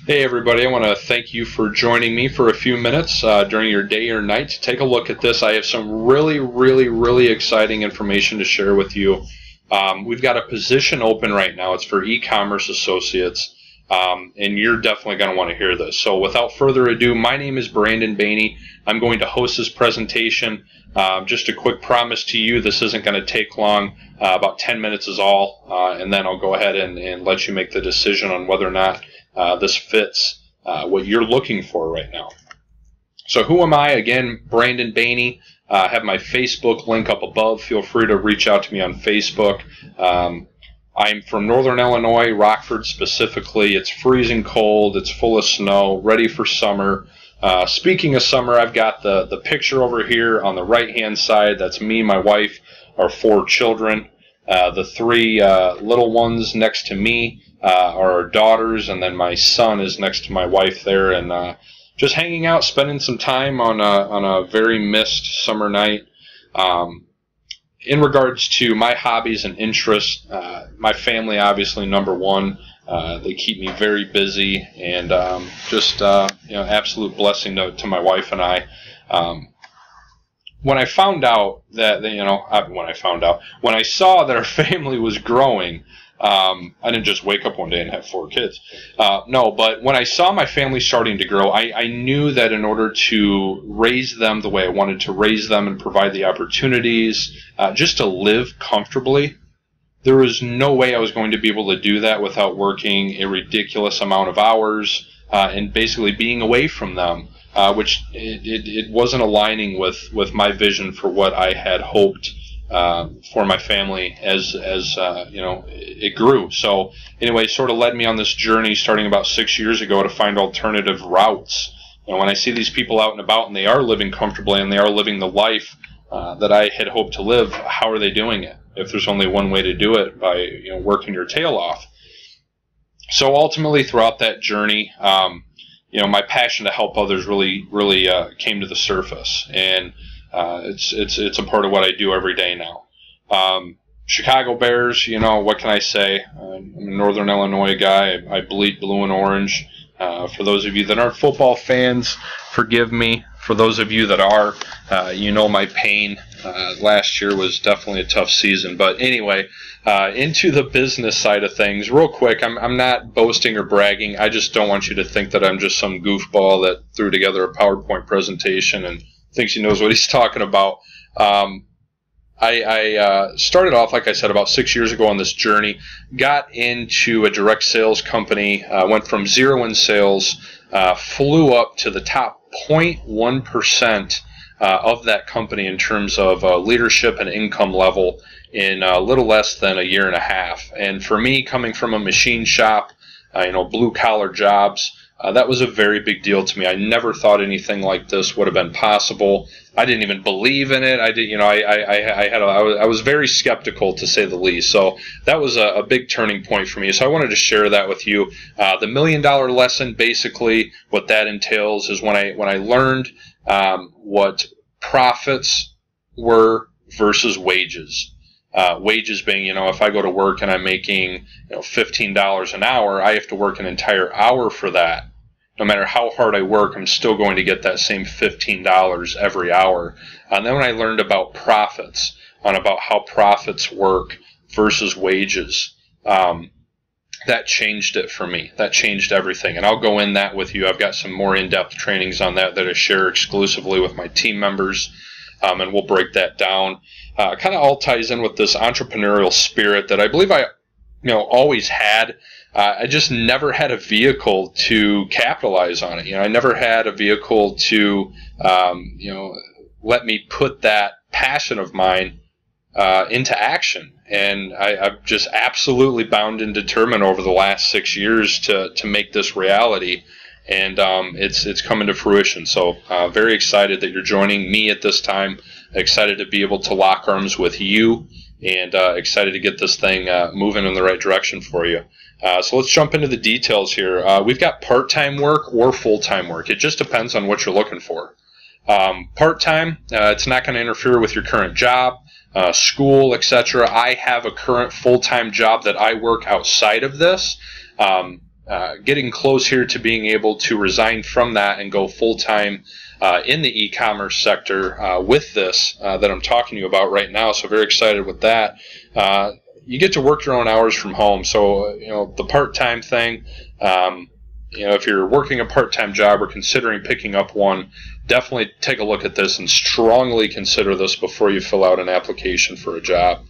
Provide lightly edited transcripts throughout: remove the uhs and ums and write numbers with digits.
Hey everybody, I want to thank you for joining me for a few minutes during your day or night to take a look at this. I have some really exciting information to share with you. We've got a position open right now. It's for e-commerce associates, and you're definitely going to want to hear this. So without further ado, my name is Brandon Bainey. I'm going to host this presentation. Just a quick promise to you, this isn't going to take long. About 10 minutes is all, and then I'll go ahead and let you make the decision on whether or not this fits what you're looking for right now. So who am I? Again, Brandon Bainey. I have my Facebook link up above. Feel free to reach out to me on Facebook. I'm from Northern Illinois, Rockford specifically. It's freezing cold. It's full of snow, ready for summer. Speaking of summer, I've got the picture over here on the right-hand side. That's me, my wife, our 4 children. The 3 little ones next to me are our daughters, and then my son is next to my wife there, and just hanging out, spending some time on a very mist summer night. In regards to my hobbies and interests, my family obviously number one. They keep me very busy, and just absolute blessing to my wife and I. When I found out that, when I saw that our family was growing, I didn't just wake up one day and have 4 kids. No, but when I saw my family starting to grow, I knew that in order to raise them the way I wanted to raise them and provide the opportunities just to live comfortably, there was no way I was going to be able to do that without working a ridiculous amount of hours and basically being away from them. Which it wasn't aligning with my vision for what I had hoped for my family as it grew. So anyway, sort of led me on this journey starting about 6 years ago to find alternative routes. And when I see these people out and about and they are living comfortably and they are living the life that I had hoped to live, how are they doing it? If there's only one way to do it, by working your tail off. So ultimately, throughout that journey, my passion to help others really came to the surface, and it's a part of what I do every day now. Chicago Bears, what can I say? I'm a Northern Illinois guy. I bleed blue and orange. For those of you that aren't football fans, forgive me. For those of you that are, my pain. Last year was definitely a tough season. But anyway, into the business side of things, real quick, I'm not boasting or bragging. I just don't want you to think that I'm just some goofball that threw together a PowerPoint presentation and thinks he knows what he's talking about. I started off, like I said, about 6 years ago on this journey, got into a direct sales company, went from 0 in sales, flew up to the top 0.1% of that company in terms of leadership and income level in a little less than a year and a half. And for me, coming from a machine shop, blue-collar jobs, that was a very big deal to me. I never thought anything like this would have been possible. I didn't even believe in it. I was very skeptical, to say the least. So that was a big turning point for me. So I wanted to share that with you. The $1 million lesson, basically, what that entails is when I learned what profits were versus wages. Wages being, if I go to work and I'm making $15 an hour, I have to work an entire hour for that. No matter how hard I work, I'm still going to get that same $15 every hour. And then when I learned about profits and about how profits work versus wages, that changed it for me. That changed everything. And I'll go in that with you. I've got some more in-depth trainings on that I share exclusively with my team members, and we'll break that down. Kind of all ties in with this entrepreneurial spirit that I believe I always had. I just never had a vehicle to capitalize on it. I never had a vehicle to, let me put that passion of mine into action. And I've just absolutely bound and determined over the last 6 years to make this reality. And it's coming to fruition. So very excited that you're joining me at this time. Excited to be able to lock arms with you, and excited to get this thing moving in the right direction for you. So let's jump into the details here. We've got part-time work or full-time work. It just depends on what you're looking for. Part-time, it's not going to interfere with your current job, school, etc. I have a current full-time job that I work outside of this. getting close here to being able to resign from that and go full-time in the e-commerce sector with this that I'm talking to you about right now. So very excited with that. You get to work your own hours from home. So, the part-time thing, if you're working a part-time job or considering picking up one, definitely take a look at this and strongly consider this before you fill out an application for a job,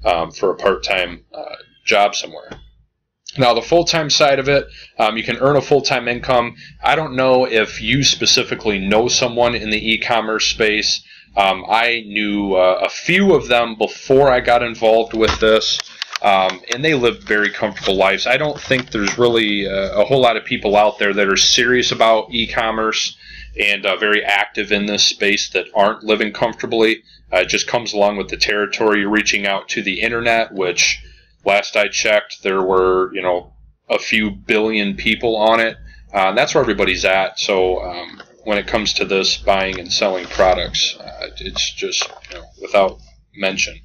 for a part-time job somewhere. Now, the full-time side of it, you can earn a full-time income. I don't know if you specifically know someone in the e-commerce space. I knew a few of them before I got involved with this, and they lived very comfortable lives. I don't think there's really a whole lot of people out there that are serious about e-commerce and very active in this space that aren't living comfortably. It just comes along with the territory. You're reaching out to the internet, which last I checked, there were, a few billion people on it. That's where everybody's at. So when it comes to this buying and selling products, it's just, without mention.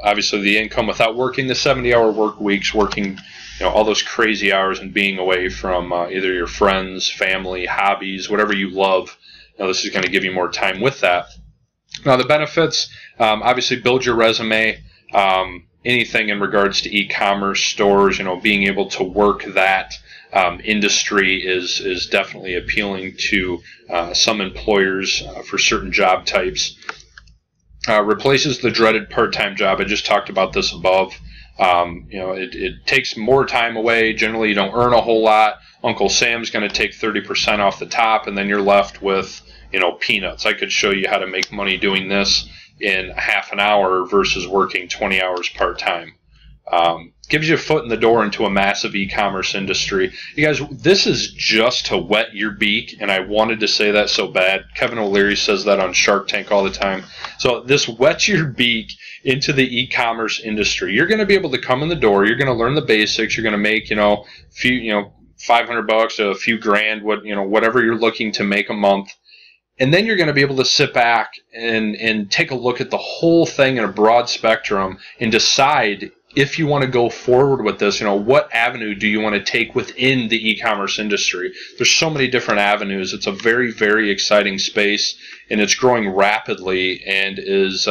Obviously the income without working the 70-hour work weeks, working, all those crazy hours and being away from either your friends, family, hobbies, whatever you love. This is going to give you more time with that. Now the benefits, obviously build your resume. Anything in regards to e-commerce stores, being able to work that industry is definitely appealing to some employers for certain job types. Replaces the dreaded part-time job. I just talked about this above. It takes more time away. Generally, you don't earn a whole lot. Uncle Sam's going to take 30% off the top, and then you're left with, peanuts. I could show you how to make money doing this in half an hour versus working 20 hours part-time. Gives you a foot in the door into a massive e-commerce industry. You guys, this is just to wet your beak, and I wanted to say that so bad. Kevin O'Leary says that on Shark Tank all the time. So this wets your beak into the e-commerce industry. You're going to be able to come in the door. You're going to learn the basics. You're going to make, few, $500 to a few grand, whatever you're looking to make a month. And then you're going to be able to sit back and take a look at the whole thing in a broad spectrum and decide if you want to go forward with this. What avenue do you want to take within the e-commerce industry? There's so many different avenues. It's a very, very exciting space, and it's growing rapidly, and is,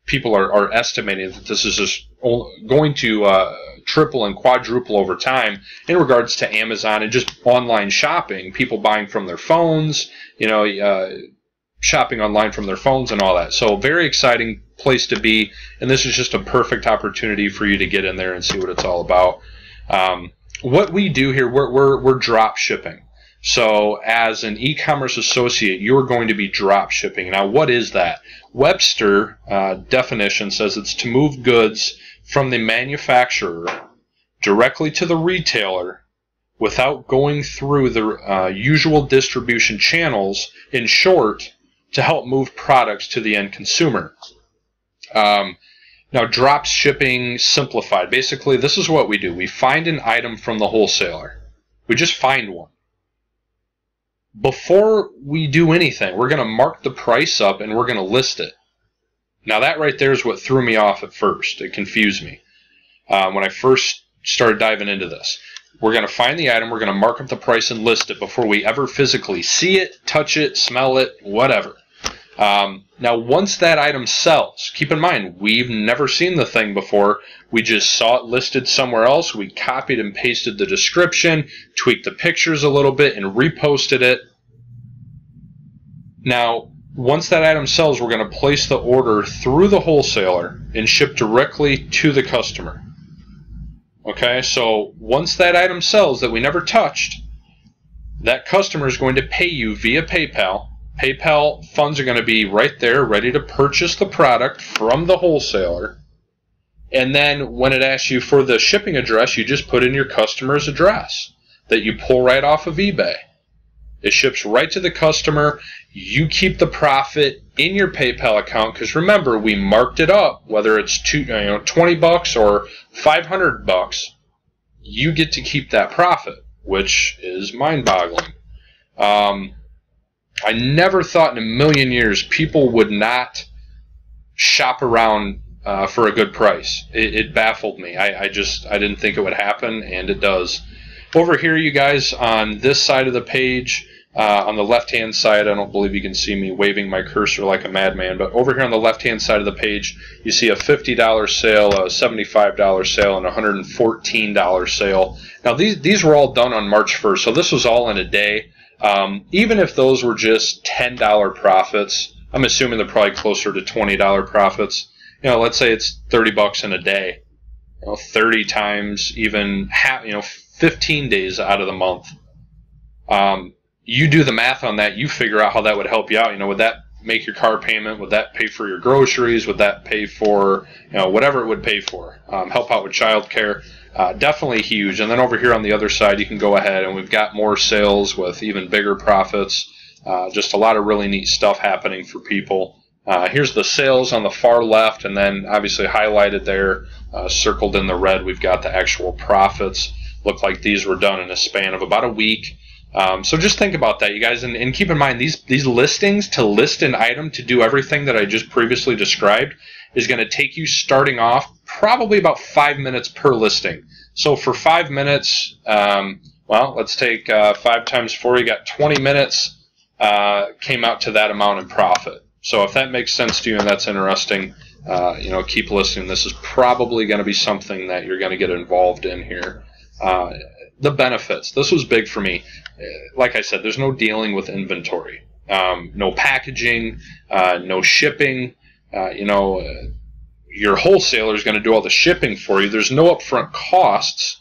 people are estimating that this is just going to triple and quadruple over time in regards to Amazon and just online shopping, people buying from their phones, shopping online from their phones and all that. So very exciting place to be, and this is just a perfect opportunity for you to get in there and see what it's all about. What we do here, we're drop shipping. So as an e-commerce associate, you're going to be drop shipping. Now, what is that? Webster definition says it's to move goods from the manufacturer directly to the retailer without going through the usual distribution channels, in short, to help move products to the end consumer. Now, drop shipping simplified. Basically, this is what we do. We find an item from the wholesaler. We just find one. Before we do anything, we're going to mark the price up and we're going to list it. Now, that right there is what threw me off at first. It confused me when I first started diving into this. We're going to find the item, we're going to mark up the price and list it before we ever physically see it, touch it, smell it, whatever. Now, once that item sells, keep in mind, we've never seen the thing before. We just saw it listed somewhere else. We copied and pasted the description, tweaked the pictures a little bit, and reposted it. Now, once that item sells, we're going to place the order through the wholesaler and ship directly to the customer. Okay, so once that item sells that we never touched, that customer is going to pay you via PayPal. PayPal funds are going to be right there ready to purchase the product from the wholesaler. And then when it asks you for the shipping address, you just put in your customer's address that you pull right off of eBay. It ships right to the customer. You keep the profit in your PayPal account, because remember, we marked it up. Whether it's $20 or $500, you get to keep that profit, which is mind-boggling. I never thought in a million years people would not shop around for a good price. It baffled me. I didn't think it would happen, and it does. Over here, you guys, on this side of the page, on the left-hand side, I don't believe you can see me waving my cursor like a madman, but over here on the left-hand side of the page, you see a $50 sale, a $75 sale, and a $114 sale. Now, these were all done on March 1st, so this was all in a day. Even if those were just $10 profits, I'm assuming they're probably closer to $20 profits. Let's say it's 30 bucks in a day. 30 times even 15 days out of the month. You do the math on that. You figure out how that would help you out. Would that make your car payment? Would that pay for your groceries? Would that pay for whatever it would pay for? Help out with childcare. Definitely huge. And then over here on the other side, you can go ahead and we've got more sales with even bigger profits. Just a lot of really neat stuff happening for people. Here's the sales on the far left, and then obviously highlighted there, circled in the red, we've got the actual profits. Look like these were done in a span of about a week. So just think about that, you guys, and keep in mind these listings, to list an item, to do everything that I just previously described, is going to take you, starting off, probably about 5 minutes per listing. So for 5 minutes, well, let's take 5 times 4, you got 20 minutes, came out to that amount in profit. So if that makes sense to you and that's interesting, keep listening. This is probably going to be something that you're going to get involved in here. The benefits. This was big for me. Like I said, there's no dealing with inventory, no packaging, no shipping. Your wholesaler is going to do all the shipping for you. There's no upfront costs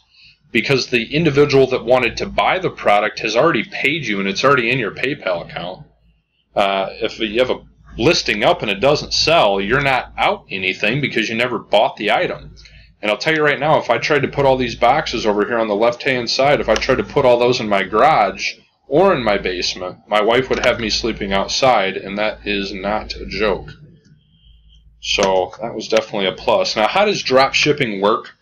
because the individual that wanted to buy the product has already paid you and it's already in your PayPal account. If you have a listing up and it doesn't sell, you're not out anything because you never bought the item. And I'll tell you right now, if I tried to put all these boxes over here on the left-hand side, if I tried to put all those in my garage or in my basement, my wife would have me sleeping outside, and that is not a joke. So that was definitely a plus. Now, how does drop shipping work?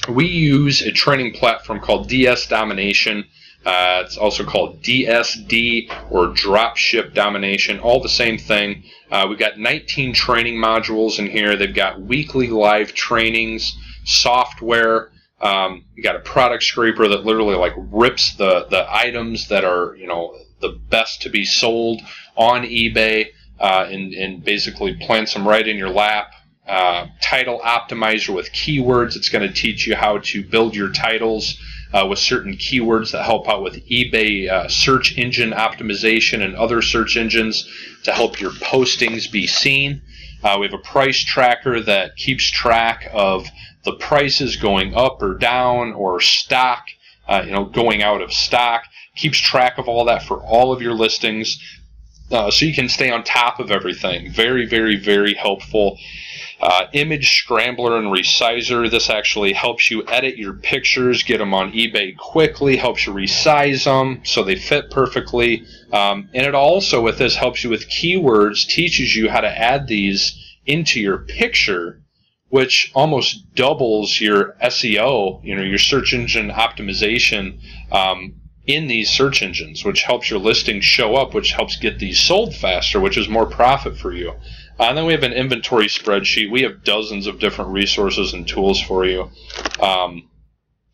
We use a training platform called DS Domination. It's also called DSD or Drop Ship Domination, all the same thing. We've got 19 training modules in here. They've got weekly live trainings, software. You got a product scraper that literally like rips the items that are the best to be sold on eBay and basically plants them right in your lap. Title optimizer with keywords. It's going to teach you how to build your titles with certain keywords that help out with eBay search engine optimization and other search engines to help your postings be seen. We have a price tracker that keeps track of the prices going up or down or stock, going out of stock. Keeps track of all that for all of your listings, so you can stay on top of everything. Very, very, very helpful. Image Scrambler and Resizer. This actually helps you edit your pictures, get them on eBay quickly, helps you resize them so they fit perfectly. And it also, with this, helps you with keywords, teaches you how to add these into your picture, which almost doubles your SEO, your search engine optimization in these search engines, which helps your listings show up, which helps get these sold faster, which is more profit for you. And then we have an inventory spreadsheet. We have dozens of different resources and tools for you.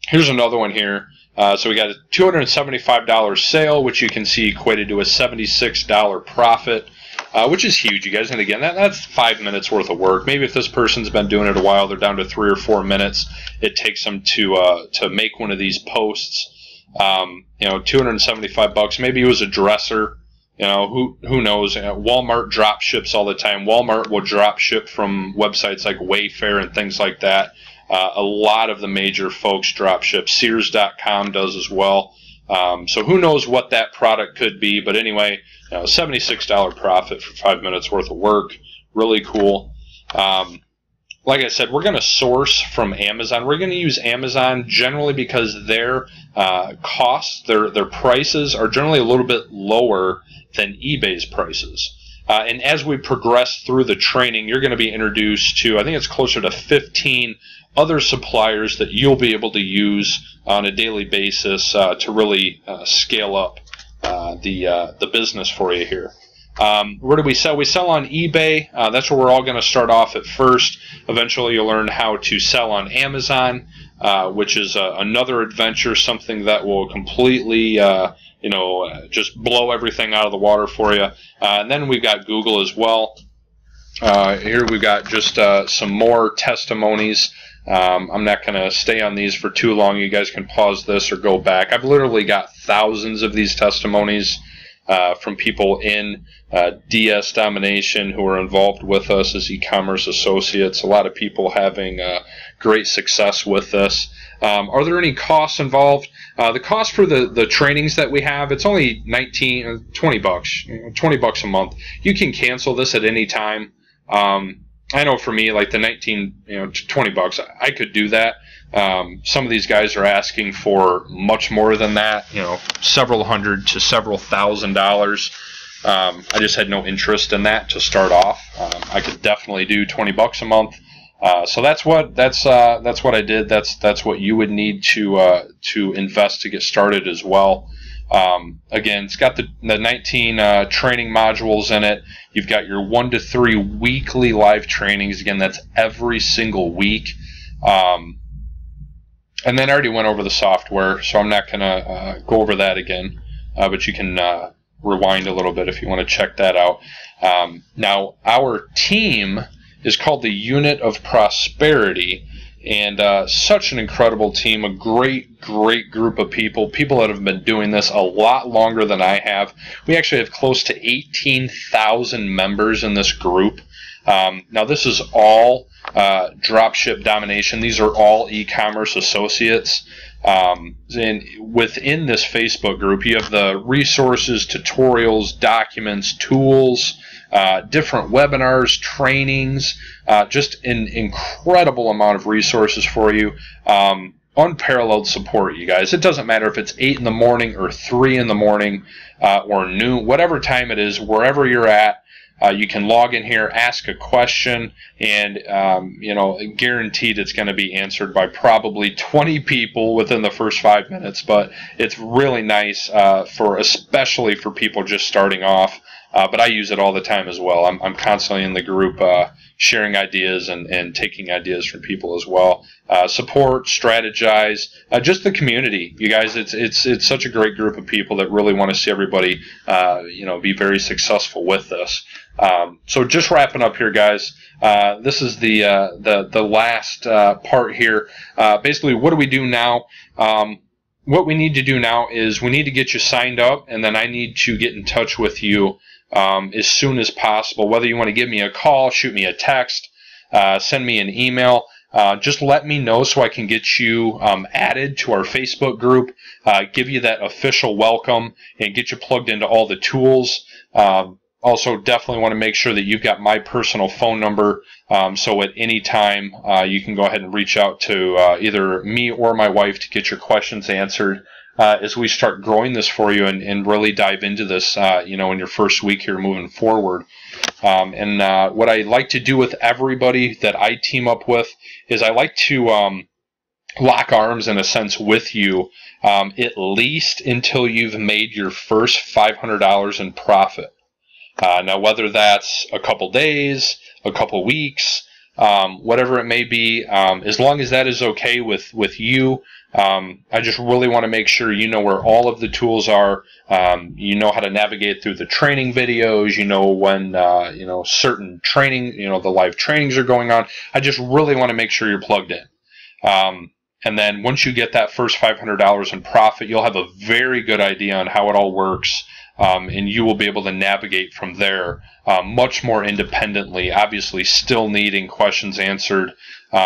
Here's another one here. So we got a $275 sale, which you can see equated to a $76 profit, which is huge, you guys. And again, that's 5 minutes worth of work. Maybe if this person's been doing it a while, they're down to 3 or 4 minutes. It takes them to make one of these posts. $275. Maybe it was a dresser. Who knows? Walmart drop ships all the time. Walmart will drop ship from websites like Wayfair and things like that. A lot of the major folks drop ship. Sears.com does as well. So who knows what that product could be? But anyway, $76 profit for 5 minutes worth of work. Really cool. Like I said, we're going to source from Amazon. We're going to use Amazon generally because their costs, their prices are generally a little bit lower than eBay's prices. And as we progress through the training, you're going to be introduced to, I think it's closer to 15 other suppliers that you'll be able to use on a daily basis to really scale up the business for you here. Where do we sell? We sell on eBay. That's where we're all going to start off at first. Eventually, you'll learn how to sell on Amazon, which is another adventure, something that will completely, just blow everything out of the water for you. And then we've got Google as well. Here we've got just some more testimonies. I'm not going to stay on these for too long. You guys can pause this or go back. I've literally got thousands of these testimonies from people in DS domination who are involved with us as e-commerce associates. A lot of people having great success with this. Are there any costs involved? The cost for the trainings that we have, it's only $20 bucks, $20 a month. You can cancel this at any time. I know for me, like the $20 bucks, I could do that. Some of these guys are asking for much more than that, several hundred to several $1,000s. I just had no interest in that to start off. I could definitely do $20 a month. So that's what I did. That's what you would need to invest to get started as well. Again, it's got the 19 training modules in it. You've got your 1 to 3 weekly live trainings. Again, that's every single week. And then I already went over the software, so I'm not going to go over that again. But you can rewind a little bit if you want to check that out. Now, our team is called the Unit of Prosperity. And such an incredible team, a great group of people that have been doing this a lot longer than I have. We actually have close to 18,000 members in this group. Now, this is all dropship domination. These are all e-commerce associates. And within this Facebook group, you have the resources, tutorials, documents, tools, different webinars, trainings, just an incredible amount of resources for you. Unparalleled support, you guys. It doesn't matter if it's 8 in the morning or 3 in the morning or noon, whatever time it is, wherever you're at. You can log in here, ask a question, and guaranteed it's going to be answered by probably 20 people within the first 5 minutes. But it's really nice especially for people just starting off. But I use it all the time as well. I'm constantly in the group sharing ideas and taking ideas from people as well. Support, strategize, just the community. You guys, it's such a great group of people that really want to see everybody be very successful with this. So just wrapping up here, guys. This is the last part here. Basically, what do we do now? What we need to do now is we need to get you signed up, and then I need to get in touch with you as soon as possible. Whether you want to give me a call, shoot me a text, send me an email, just let me know so I can get you added to our Facebook group, give you that official welcome, and get you plugged into all the tools. Also, definitely want to make sure that you've got my personal phone number, so at any time you can go ahead and reach out to either me or my wife to get your questions answered as we start growing this for you and really dive into this, in your first week here moving forward. And what I like to do with everybody that I team up with is I like to lock arms in a sense with you at least until you've made your first $500 in profit. Now, whether that's a couple days, a couple weeks, whatever it may be, as long as that is okay with you, I just really want to make sure you know where all of the tools are. You know how to navigate through the training videos. You know when certain training, the live trainings are going on. I just really want to make sure you're plugged in. And then once you get that first $500 in profit, you'll have a very good idea on how it all works. And you will be able to navigate from there much more independently, obviously still needing questions answered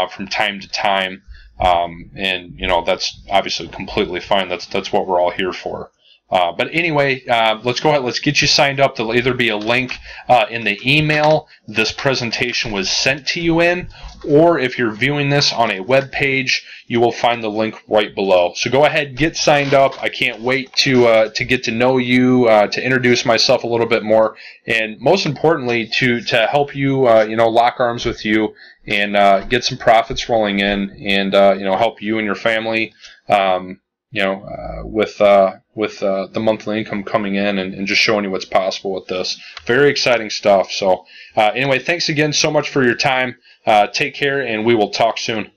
from time to time. And that's obviously completely fine. That's what we're all here for. But anyway, let's go ahead. Let's get you signed up. There'll either be a link in the email this presentation was sent to you in, or if you're viewing this on a web page, you will find the link right below. So go ahead, get signed up. I can't wait to get to know you, to introduce myself a little bit more, and most importantly, to help you, lock arms with you and get some profits rolling in, and help you and your family, with with the monthly income coming in and just showing you what's possible with this. Very exciting stuff. So anyway, thanks again so much for your time. Take care, and we will talk soon.